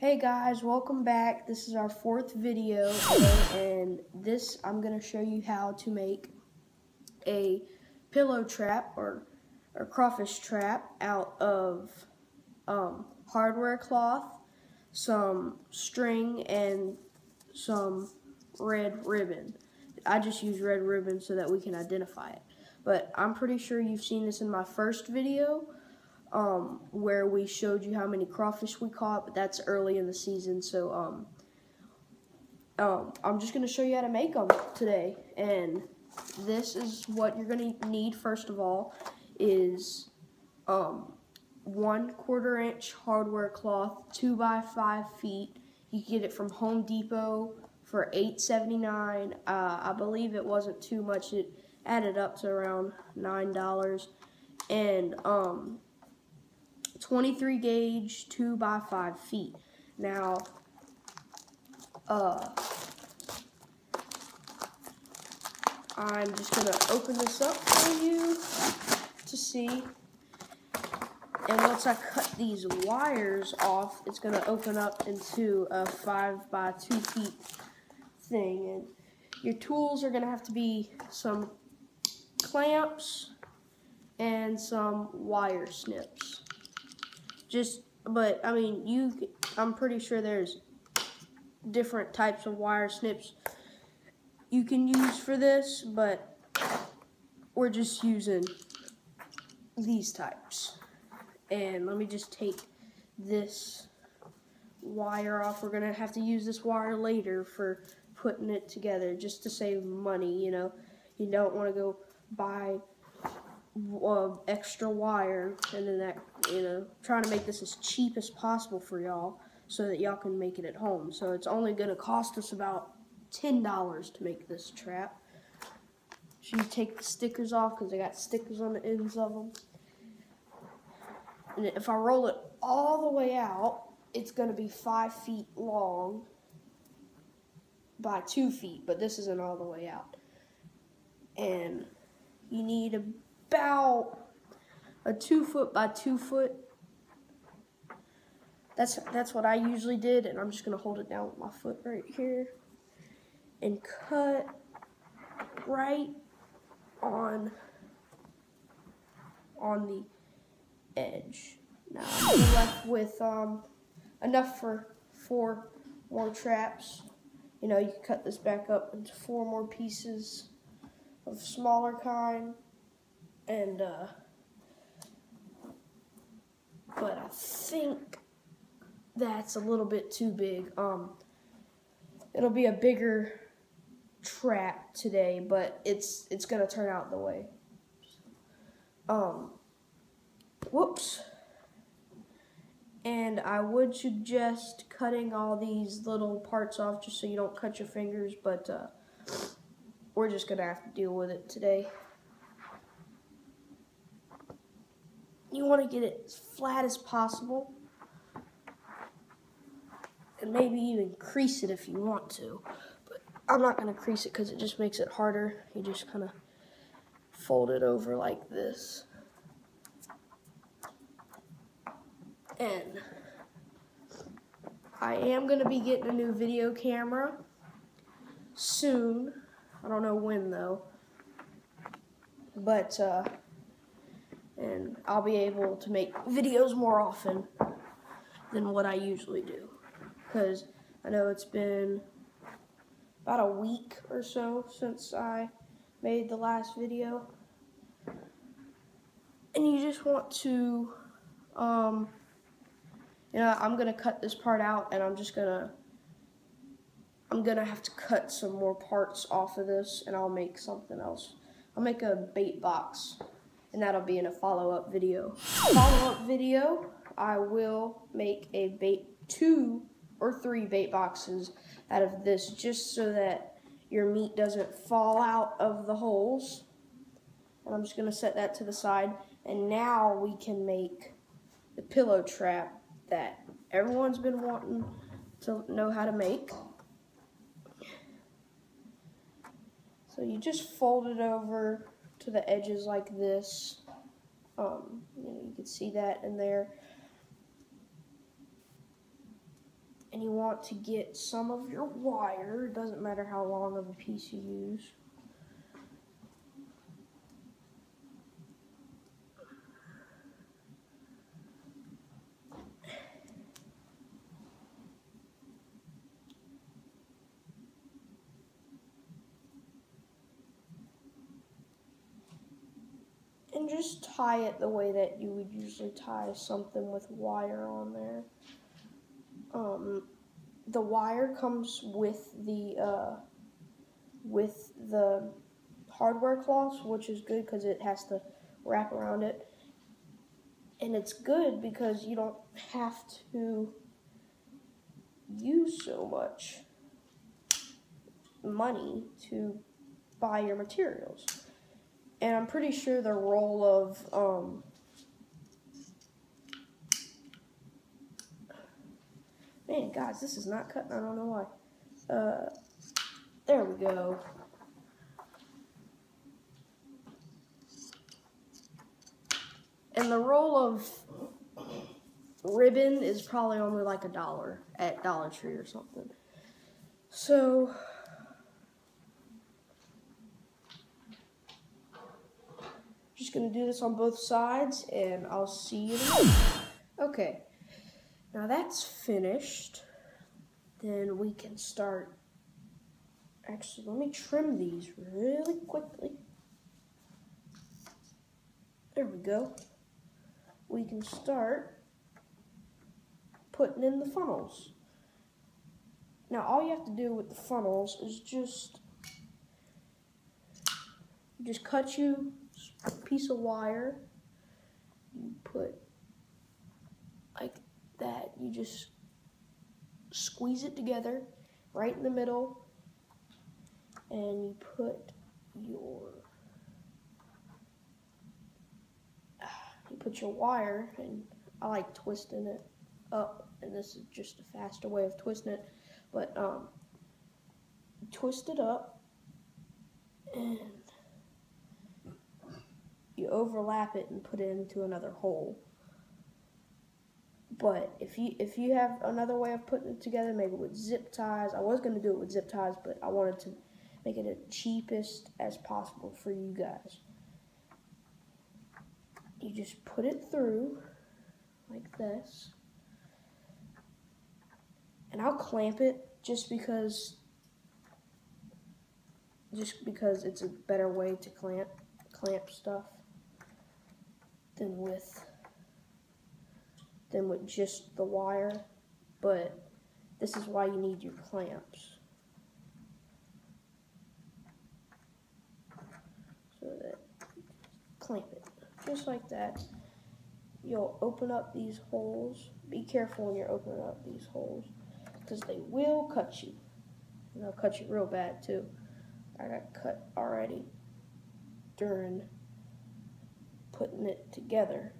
Hey guys, welcome back. This is our fourth video, and this I'm going to show you how to make a pillow trap or crawfish trap out of hardware cloth, some string, and some red ribbon. I just use red ribbon so that we can identify it. But I'm pretty sure you've seen this in my first video, where we showed you how many crawfish we caught, but that's early in the season, so I'm just going to show you how to make them today. And this is what you're going to need. First of all is 1/4 inch hardware cloth, 2 by 5 feet. You can get it from Home Depot for $8.79. I believe it wasn't too much. It added up to around $9. And 23 gauge 2 by 5 feet. Now, I'm just gonna open this up for you to see. And once I cut these wires off, it's gonna open up into a 5 by 2 feet thing. And your tools are gonna have to be some clamps and some wire snips. But I mean, I'm pretty sure there's different types of wire snips you can use for this, but we're just using these types. And let me just take this wire off. We're gonna have to use this wire later for putting it together, just to save money. You know, you don't want to go buy extra wire and then that, trying to make this as cheap as possible for y'all so that y'all can make it at home. So it's only going to cost us about $10 to make this trap. So you take the stickers off, because I got stickers on the ends of them. And if I roll it all the way out, it's going to be 5 feet long by 2 feet, but this isn't all the way out. And you need about a 2 foot by 2 foot. That's what I usually did, and I'm just gonna hold it down with my foot right here and cut right on the edge. Now I'm left with enough for 4 more traps. You can cut this back up into 4 more pieces of smaller kind. And but I think that's a little bit too big. It'll be a bigger trap today, but it's gonna turn out the way. Whoops. And I would suggest cutting all these little parts off just so you don't cut your fingers, but we're just gonna have to deal with it today. You want to get it as flat as possible, and maybe even crease it if you want to, but I'm not going to crease it because it just makes it harder. You just kind of fold it over like this. And I am going to be getting a new video camera soon. I don't know when though, but and I'll be able to make videos more often than what I usually do, because I know it's been about a week or so since I made the last video, and you just want to I'm gonna cut this part out, and I'm gonna have to cut some more parts off of this, and I'll make something else. I'll make a bait box, and that'll be in a follow-up video. I will make 2 or 3 bait boxes out of this, just so that your meat doesn't fall out of the holes. And I'm just going to set that to the side. And now we can make the pillow trap that everyone's been wanting to know how to make. So you just fold it over to the edges like this. You can see that in there. and you want to get some of your wire. It doesn't matter how long of a piece you use. And just tie it the way that you would usually tie something with wire on there. The wire comes with the hardware cloths, which is good because it has to wrap around it. And it's good because you don't have to use so much money to buy your materials. And I'm pretty sure the roll of man, guys, this is not cutting. I don't know why. There we go. And the roll of ribbon is probably only like $1 at Dollar Tree or something. So just gonna do this on both sides, and I'll see you in a minute. Okay, now that's finished. Then we can start. Actually, let me trim these really quickly. There we go. We can start putting in the funnels. Now, all you have to do with the funnels is just cut you a piece of wire. You put like that. You just squeeze it together right in the middle, and you put your wire, and I like twisting it up, and this is just a faster way of twisting it, but twist it up, and you overlap it and put it into another hole. But if you have another way of putting it together, maybe with zip ties. I was going to do it with zip ties, but I wanted to make it as cheapest as possible for you guys. You just put it through like this, and I'll clamp it just because it's a better way to clamp stuff than with just the wire. But this is why you need your clamps, so that clamp it just like that. You'll open up these holes. Be careful when you're opening up these holes, because they will cut you, and they'll cut you real bad too. I got cut already during putting it together.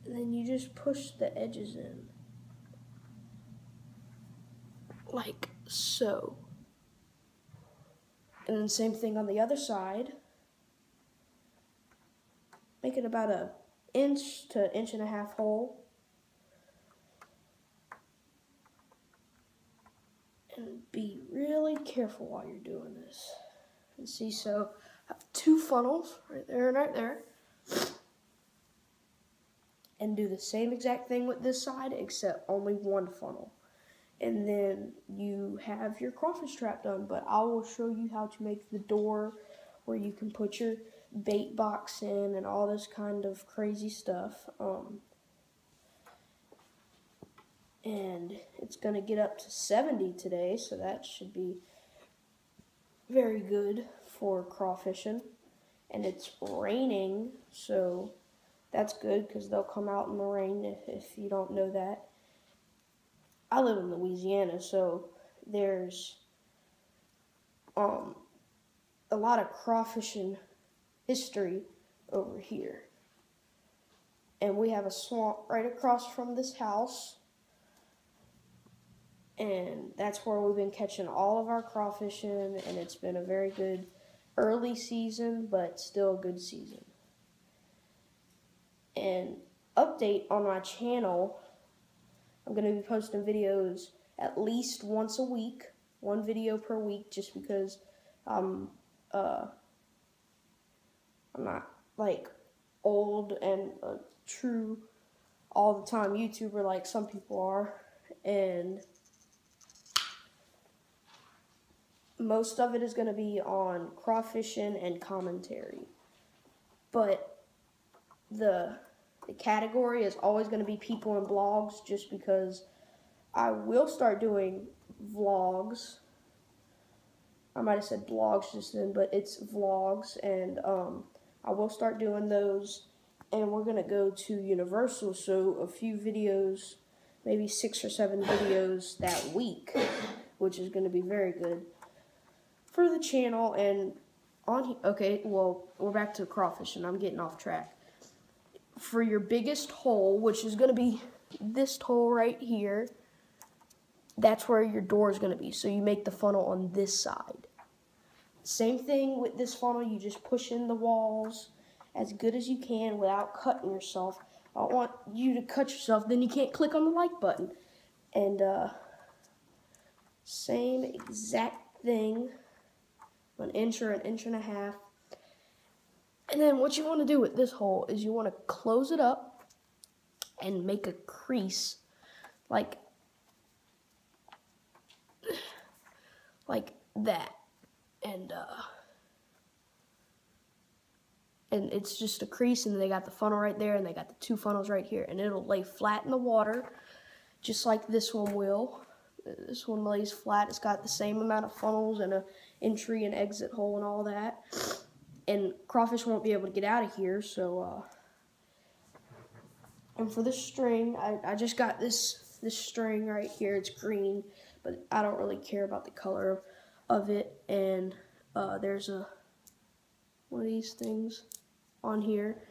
And then you just push the edges in like so. And then same thing on the other side. Make it about an inch to 1.5 inch hole. And be really careful while you're doing this. And see, so I have 2 funnels right there and right there. And do the same exact thing with this side, except only 1 funnel. And then you have your crawfish trap done, but I will show you how to make the door where you can put your bait box in and all this kind of crazy stuff. And it's going to get up to 70 today, so that should be very good for crawfishing. And it's raining, so that's good because they'll come out in the rain if you don't know that. I live in Louisiana, so there's a lot of crawfishing history over here. And we have a swamp right across from this house, and that's where we've been catching all of our crawfishing, and it's been a very good early season, but still a good season. And update on my channel. I'm going to be posting videos at least once a week, one video per week, just because I'm not like old and a true all the time YouTuber like some people are, and most of it is going to be on crawfishing and commentary, but the category is always going to be people and blogs, just because I will start doing vlogs. I might have said blogs just then, but it's vlogs, and I will start doing those, and we're going to go to Universal, so a few videos, maybe 6 or 7 videos that week, which is going to be very good for the channel. And okay, well, we're back to crawfishing. I'm getting off track. For your biggest hole, which is going to be this hole right here, that's where your door is going to be. So you make the funnel on this side. Same thing with this funnel. You just push in the walls as good as you can without cutting yourself. I don't want you to cut yourself, then you can't click on the like button. And same exact thing, an inch or an inch and a half. And then what you want to do with this hole is you want to close it up and make a crease like that. And it's just a crease, and they got the funnel right there, and they got the 2 funnels right here, and it'll lay flat in the water just like this one will. This one lays flat. It's got the same amount of funnels and an entry and exit hole and all that. And crawfish won't be able to get out of here. So, and for the string, I just got this string right here. It's green, but I don't really care about the color of it. And there's one of these things on here,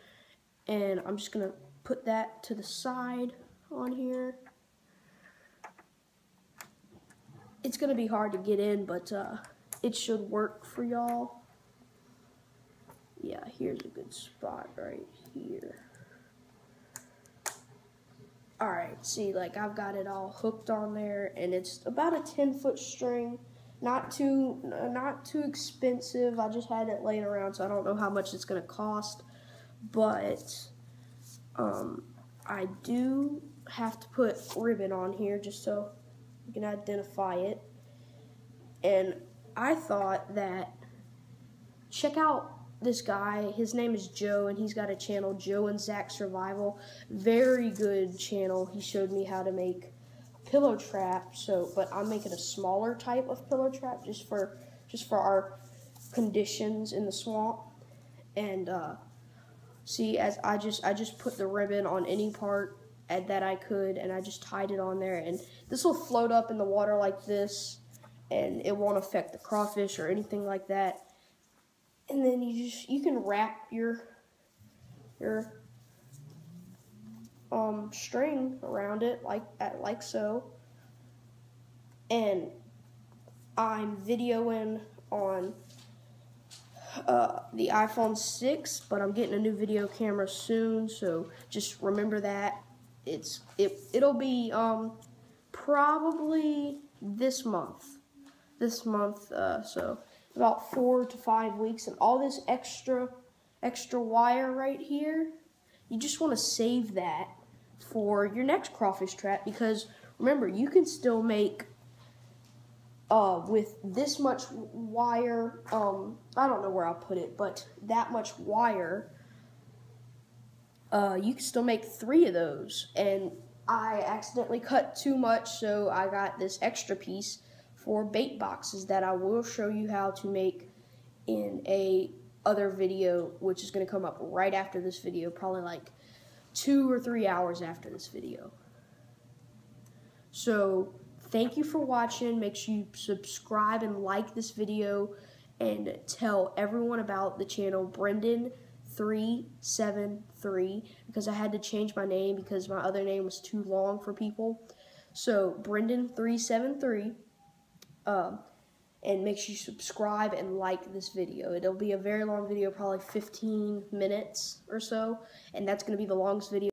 and I'm just gonna put that to the side on here. It's gonna be hard to get in, but it should work for y'all. Yeah, here's a good spot right here. Alright, see, like, I've got it all hooked on there, and it's about a 10-foot string. Not too expensive. I just had it laying around, so I don't know how much it's gonna cost. But I do have to put ribbon on here just so you can identify it. And I thought that, check out this guy. His name is Joe, and he's got a channel, Joe and Zach Survival. Very good channel. He showed me how to make a pillow trap. But I'm making a smaller type of pillow trap just for our conditions in the swamp. And see, as I just put the ribbon on any part that I could, and I just tied it on there. And this will float up in the water like this, and it won't affect the crawfish or anything like that. And then you can wrap your string around it like so. And I'm videoing on the iPhone 6, but I'm getting a new video camera soon, so just remember that. It'll be probably this month. So about 4 to 5 weeks. And all this extra wire right here, you just want to save that for your next crawfish trap, because remember, you can still make with this much wire, I don't know where I'll put it, but that much wire, you can still make 3 of those. And I accidentally cut too much, so I got this extra piece for bait boxes that I will show you how to make in a other video, which is going to come up right after this video, probably like 2 or 3 hours after this video. So thank you for watching. Make sure you subscribe and like this video, and tell everyone about the channel Brendan373, because I had to change my name because my other name was too long for people. So Brendan373. And make sure you subscribe and like this video. It'll be a very long video, probably 15 minutes or so, and that's going to be the longest video